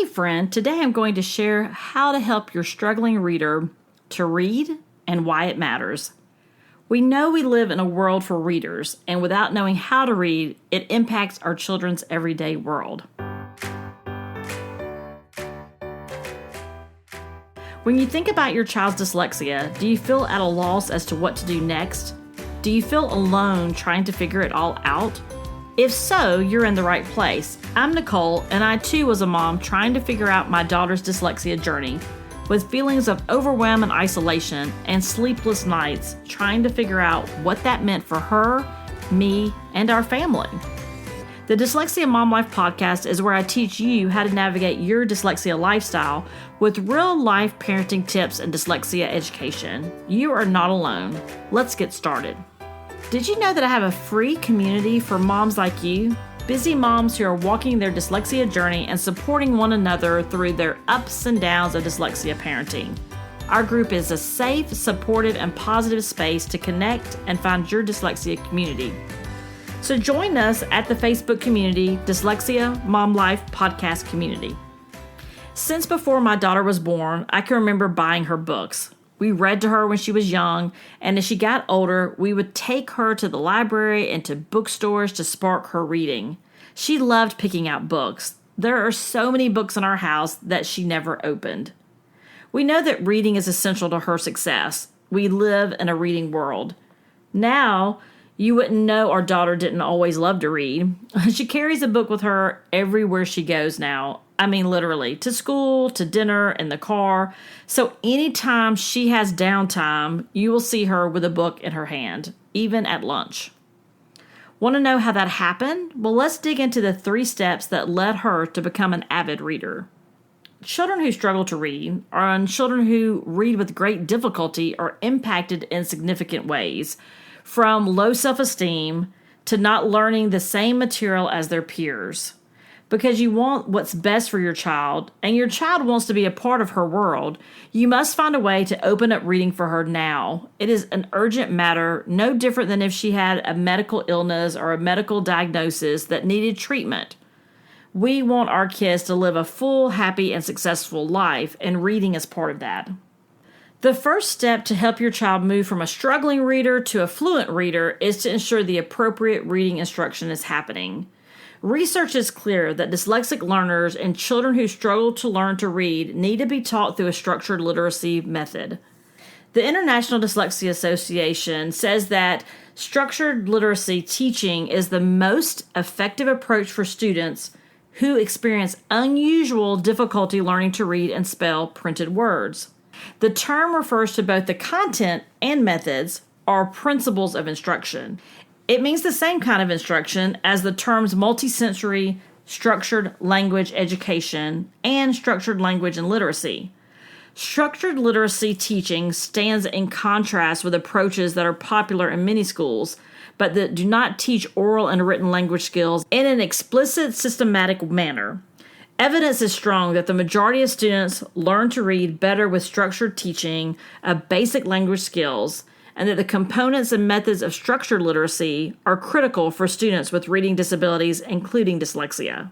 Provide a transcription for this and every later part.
Hey friend, today I'm going to share how to help your struggling reader to read and why it matters. We know we live in a world for readers, and without knowing how to read, it impacts our children's everyday world. When you think about your child's dyslexia, do you feel at a loss as to what to do next? Do you feel alone trying to figure it all out? If so, you're in the right place. I'm Nicole, and I too was a mom trying to figure out my daughter's dyslexia journey, with feelings of overwhelm and isolation and sleepless nights trying to figure out what that meant for her, me, and our family. The Dyslexia Mom Life podcast is where I teach you how to navigate your dyslexia lifestyle with real-life parenting tips and dyslexia education. You are not alone. Let's get started. Did you know that I have a free community for moms like you? Busy moms who are walking their dyslexia journey and supporting one another through their ups and downs of dyslexia parenting. Our group is a safe, supportive, and positive space to connect and find your dyslexia community. So join us at the Facebook community, Dyslexia Mom Life Podcast Community. Since before my daughter was born, I can remember buying her books. We read to her when she was young, and as she got older, we would take her to the library and to bookstores to spark her reading. She loved picking out books. There are so many books in our house that she never opened. We know that reading is essential to her success. We live in a reading world. Now, you wouldn't know our daughter didn't always love to read. She carries a book with her everywhere she goes now. I mean, literally, to school, to dinner, in the car. So anytime she has downtime, you will see her with a book in her hand, even at lunch. Want to know how that happened? Well, let's dig into the 3 steps that led her to become an avid reader. Children who struggle to read, and children who read with great difficulty, are impacted in significant ways, from low self-esteem to not learning the same material as their peers. Because you want what's best for your child, and your child wants to be a part of her world, you must find a way to open up reading for her now. It is an urgent matter, no different than if she had a medical illness or a medical diagnosis that needed treatment. We want our kids to live a full, happy, and successful life, and reading is part of that. The first step to help your child move from a struggling reader to a fluent reader is to ensure the appropriate reading instruction is happening. Research is clear that dyslexic learners and children who struggle to learn to read need to be taught through a structured literacy method. The International Dyslexia Association says that structured literacy teaching is the most effective approach for students who experience unusual difficulty learning to read and spell printed words. The term refers to both the content and methods, or principles of instruction. It means the same kind of instruction as the terms multisensory, structured language education, and structured language and literacy. Structured literacy teaching stands in contrast with approaches that are popular in many schools, but that do not teach oral and written language skills in an explicit, systematic manner. Evidence is strong that the majority of students learn to read better with structured teaching of basic language skills, and that the components and methods of structured literacy are critical for students with reading disabilities, including dyslexia.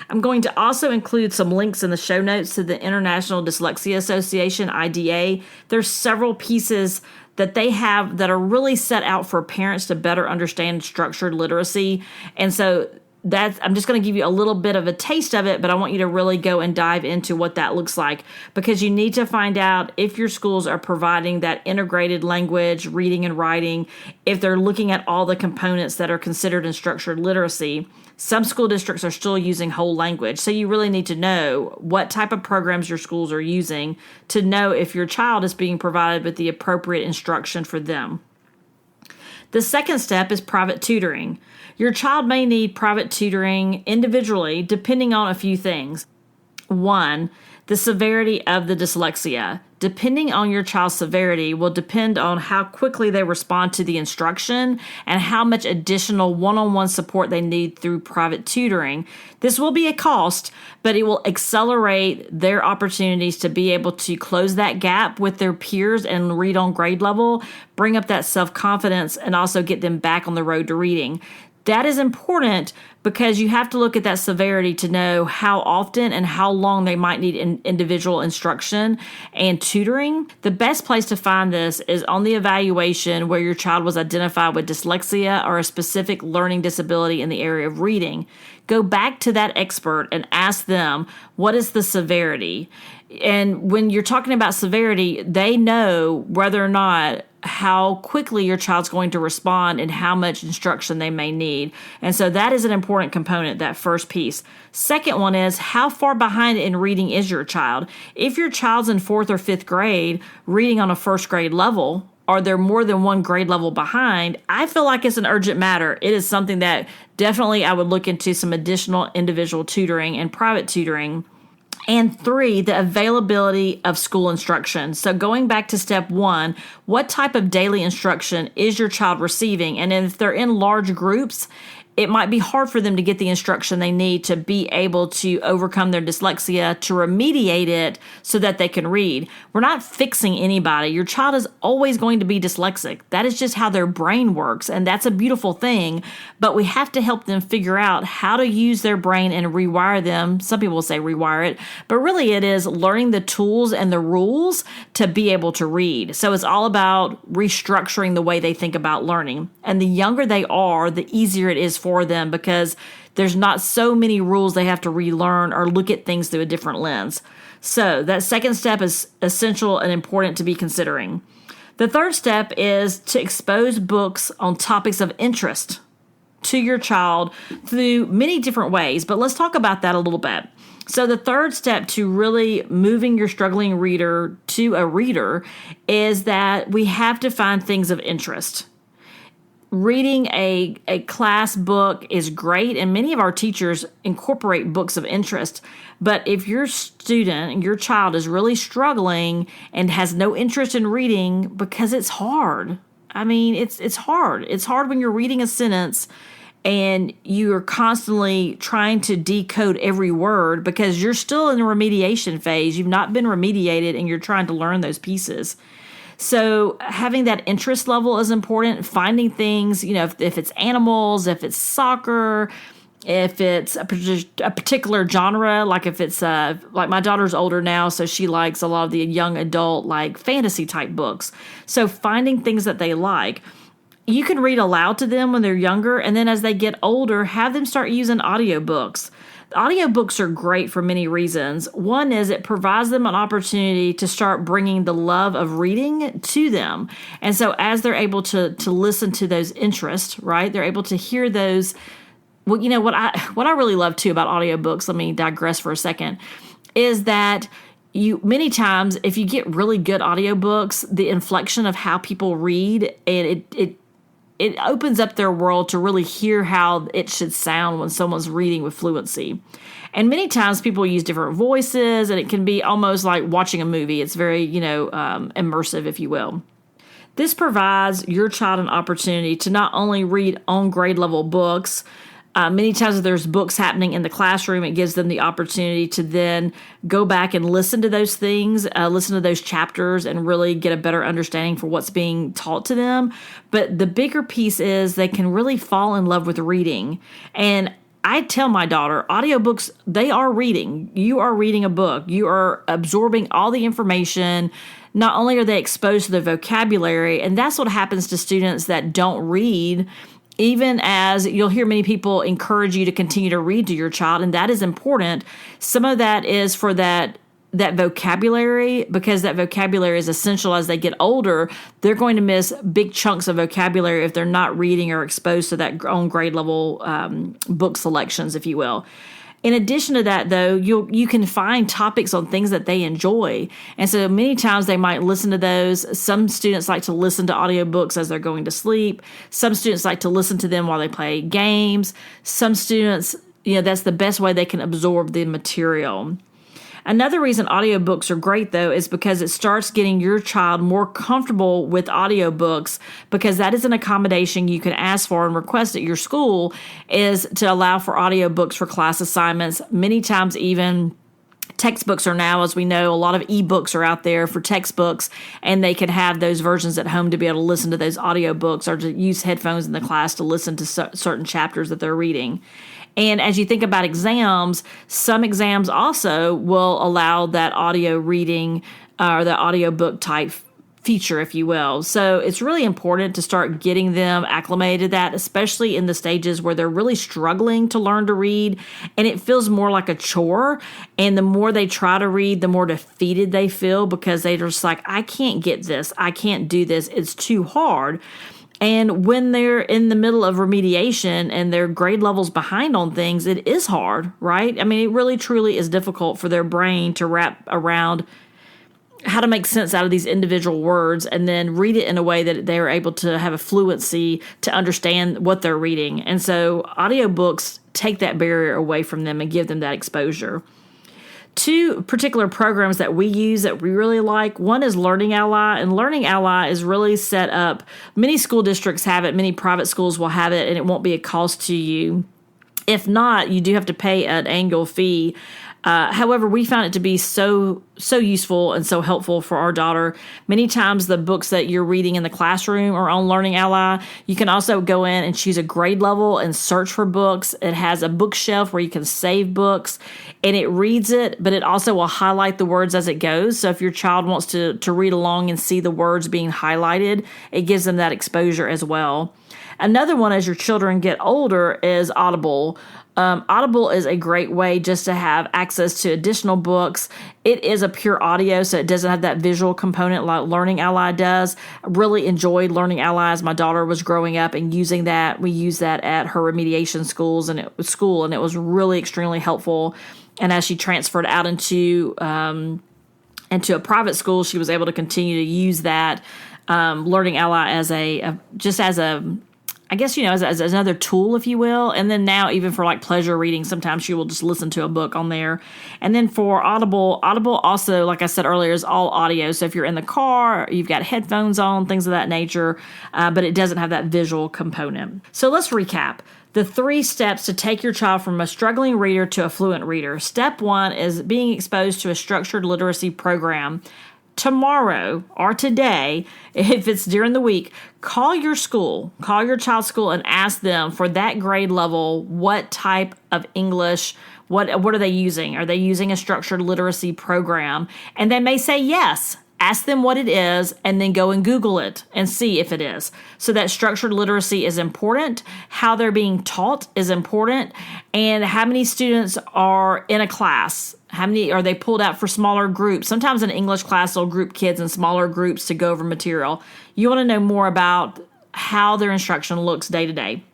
I'm going to also include some links in the show notes to the International Dyslexia Association, IDA. There's several pieces that they have that are really set out for parents to better understand structured literacy. And so I'm just going to give you a little bit of a taste of it, but I want you to really go and dive into what that looks like, because you need to find out if your schools are providing that integrated language, reading and writing, if they're looking at all the components that are considered in structured literacy. Some school districts are still using whole language, so you really need to know what type of programs your schools are using to know if your child is being provided with the appropriate instruction for them. The second step is private tutoring. Your child may need private tutoring individually depending on a few things. 1, the severity of the dyslexia. Depending on your child's severity will depend on how quickly they respond to the instruction and how much additional one-on-one support they need through private tutoring. This will be a cost, but it will accelerate their opportunities to be able to close that gap with their peers and read on grade level, bring up that self-confidence, and also get them back on the road to reading. That is important because you have to look at that severity to know how often and how long they might need individual instruction and tutoring. The best place to find this is on the evaluation where your child was identified with dyslexia or a specific learning disability in the area of reading. Go back to that expert and ask them, what is the severity? And when you're talking about severity, they know whether or not how quickly your child's going to respond and how much instruction they may need. And so that is an important component, that first piece. Second one is, how far behind in reading is your child? If your child's in 4th or 5th grade, reading on a 1st grade level, are there more than one grade level behind? I feel like it's an urgent matter. It is something that definitely I would look into some additional individual tutoring and private tutoring. And 3, the availability of school instruction. So going back to step 1, what type of daily instruction is your child receiving? And if they're in large groups, it might be hard for them to get the instruction they need to be able to overcome their dyslexia, to remediate it so that they can read. We're not fixing anybody. Your child is always going to be dyslexic. That is just how their brain works, and that's a beautiful thing, but we have to help them figure out how to use their brain and rewire them. Some people will say rewire it, but really it is learning the tools and the rules to be able to read. So it's all about restructuring the way they think about learning. And the younger they are, the easier it is for them, because there's not so many rules they have to relearn or look at things through a different lens. So that second step is essential and important to be considering. The third step is to expose books on topics of interest to your child through many different ways, but let's talk about that a little bit. So the third step to really moving your struggling reader to a reader is that we have to find things of interest. Reading a class book is great, and many of our teachers incorporate books of interest. But if your student, your child is really struggling and has no interest in reading, because it's hard. I mean, it's hard. It's hard when you're reading a sentence and you're constantly trying to decode every word because you're still in the remediation phase. You've not been remediated and you're trying to learn those pieces. So having that interest level is important. Finding things, if it's animals, if it's soccer, if it's a particular genre, like if it's like my daughter's older now, so she likes a lot of the young adult, like fantasy type books. So finding things that they like. You can read aloud to them when they're younger, and then as they get older, have them start using audiobooks. Audiobooks are great for many reasons. One is it provides them an opportunity to start bringing the love of reading to them. And so as they're able to listen to those interests, right, they're able to hear those. Well, what I really love too about audiobooks, let me digress for a second, is that many times if you get really good audiobooks, the inflection of how people read, and it opens up their world to really hear how it should sound when someone's reading with fluency. And many times people use different voices, and it can be almost like watching a movie. It's very, immersive, if you will. This provides your child an opportunity to not only read on grade level books. Many times if there's books happening in the classroom, it gives them the opportunity to then go back and listen to those things, listen to those chapters, and really get a better understanding for what's being taught to them. But the bigger piece is they can really fall in love with reading. And I tell my daughter, audiobooks, they are reading. You are reading a book. You are absorbing all the information. Not only are they exposed to the vocabulary, and that's what happens to students that don't read. Even as you'll hear many people encourage you to continue to read to your child, and that is important. Some of that is for that vocabulary, because that vocabulary is essential as they get older. They're going to miss big chunks of vocabulary if they're not reading or exposed to that on grade level book selections, if you will. In addition to that, though, you can find topics on things that they enjoy. And so many times they might listen to those. Some students like to listen to audiobooks as they're going to sleep. Some students like to listen to them while they play games. Some students, that's the best way they can absorb the material. Another reason audiobooks are great, though, is because it starts getting your child more comfortable with audiobooks, because that is an accommodation you can ask for and request at your school, is to allow for audiobooks for class assignments. Many times even textbooks are now, as we know, a lot of ebooks are out there for textbooks, and they can have those versions at home to be able to listen to those audiobooks or to use headphones in the class to listen to certain chapters that they're reading. And as you think about exams, some exams also will allow that audio reading or the audiobook type feature, if you will. So it's really important to start getting them acclimated to that, especially in the stages where they're really struggling to learn to read and it feels more like a chore. And the more they try to read, the more defeated they feel because they're just like, I can't get this. I can't do this. It's too hard. And when they're in the middle of remediation and their grade levels behind on things, it is hard, right? I mean, it really truly is difficult for their brain to wrap around how to make sense out of these individual words and then read it in a way that they're able to have a fluency to understand what they're reading. And so audiobooks take that barrier away from them and give them that exposure. Two particular programs that we use that we really like. One is Learning Ally, and Learning Ally is really set up. Many school districts have it, many private schools will have it, and it won't be a cost to you. If not, you do have to pay an annual fee. However, we found it to be so useful and so helpful for our daughter. Many times the books that you're reading in the classroom are on Learning Ally. You can also go in and choose a grade level and search for books. It has a bookshelf where you can save books and it reads it, but it also will highlight the words as it goes. So if your child wants to read along and see the words being highlighted, it gives them that exposure as well. Another one as your children get older is Audible. Audible is a great way just to have access to additional books. It is a pure audio, so it doesn't have that visual component like Learning Ally does. I really enjoyed Learning Ally as my daughter was growing up and using that. We used that at her remediation and it was really extremely helpful. And as she transferred out into a private school, she was able to continue to use that Learning Ally as as another tool, if you will. And then now even for like pleasure reading, sometimes she will just listen to a book on there. And then for Audible also, like I said earlier, is all audio. So if you're in the car, you've got headphones on, things of that nature, but it doesn't have that visual component. So let's recap. The 3 steps to take your child from a struggling reader to a fluent reader. Step 1 is being exposed to a structured literacy program. Tomorrow or today, if it's during the week, call your child's school and ask them for that grade level, what type of English, what are they using? Are they using a structured literacy program? And they may say yes. Ask them what it is and then go and Google it and see if it is. So that structured literacy is important. How they're being taught is important. And how many students are in a class? How many are they pulled out for smaller groups? Sometimes an English class will group kids in smaller groups to go over material. You want to know more about how their instruction looks day to day.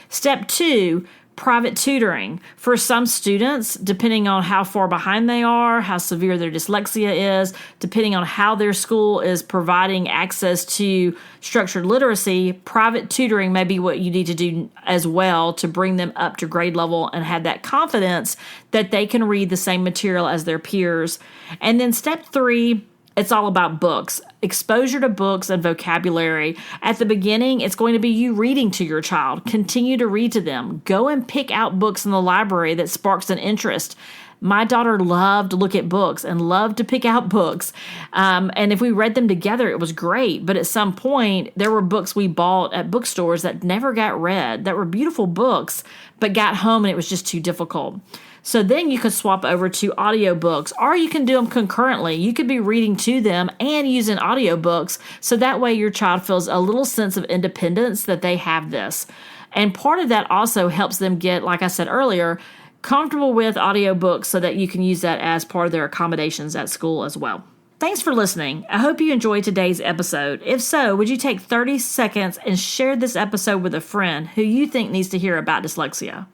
Step 2, private tutoring. For some students, depending on how far behind they are, how severe their dyslexia is, depending on how their school is providing access to structured literacy, private tutoring may be what you need to do as well to bring them up to grade level and have that confidence that they can read the same material as their peers. And then step 3, it's all about books, exposure to books and vocabulary. At the beginning, it's going to be you reading to your child. Continue to read to them. Go and pick out books in the library that sparks an interest. My daughter loved to look at books and loved to pick out books. And if we read them together, it was great. But at some point, there were books we bought at bookstores that never got read, that were beautiful books, but got home and it was just too difficult. So then you could swap over to audiobooks, or you can do them concurrently. You could be reading to them and using audiobooks, so that way your child feels a little sense of independence that they have this. And part of that also helps them get, like I said earlier, comfortable with audiobooks so that you can use that as part of their accommodations at school as well. Thanks for listening. I hope you enjoyed today's episode. If so, would you take 30 seconds and share this episode with a friend who you think needs to hear about dyslexia?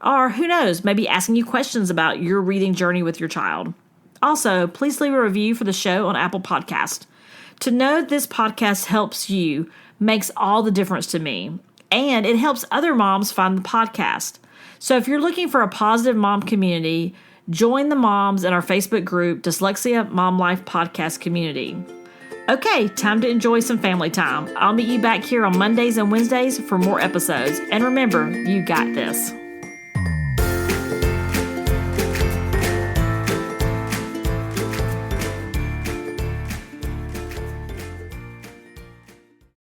Or who knows, maybe asking you questions about your reading journey with your child. Also, please leave a review for the show on Apple Podcast. To know this podcast helps you makes all the difference to me, and it helps other moms find the podcast. So if you're looking for a positive mom community, join the moms in our Facebook group, Dyslexia Mom Life Podcast Community. Okay, time to enjoy some family time. I'll meet you back here on Mondays and Wednesdays for more episodes. And remember, you got this.